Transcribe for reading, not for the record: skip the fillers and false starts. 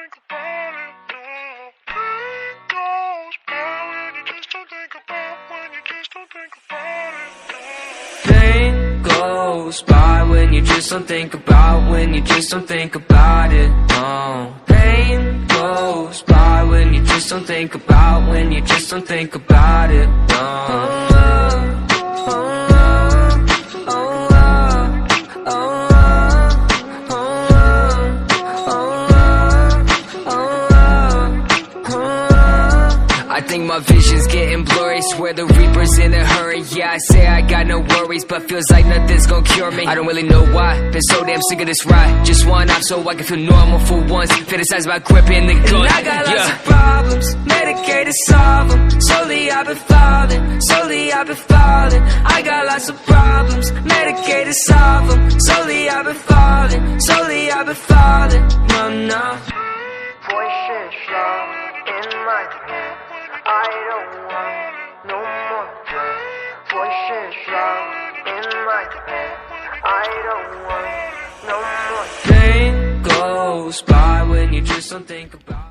think about it. Pain goes by when you just don't think about, when you just don't think about it. Pain goes by when you just don't think about, when you just don't think about it. I think my vision's getting blurry, swear the reaper's in a hurry. Yeah, I say I got no worries, but feels like nothing's gonna cure me. I don't really know why, been so damn sick of this ride. Just one off so I can feel normal for once. Fantasize about gripping the gun. And I got lots of problems, medicated to solve them. Slowly I've been falling, slowly I've been falling. I got lots of problems, medicated to solve them. Slowly I've been falling, slowly I've been falling. No, no. Voices loud in my head, I don't want no more drugs. Voices loud in my head, I don't want no more. Pain goes by when you just don't think about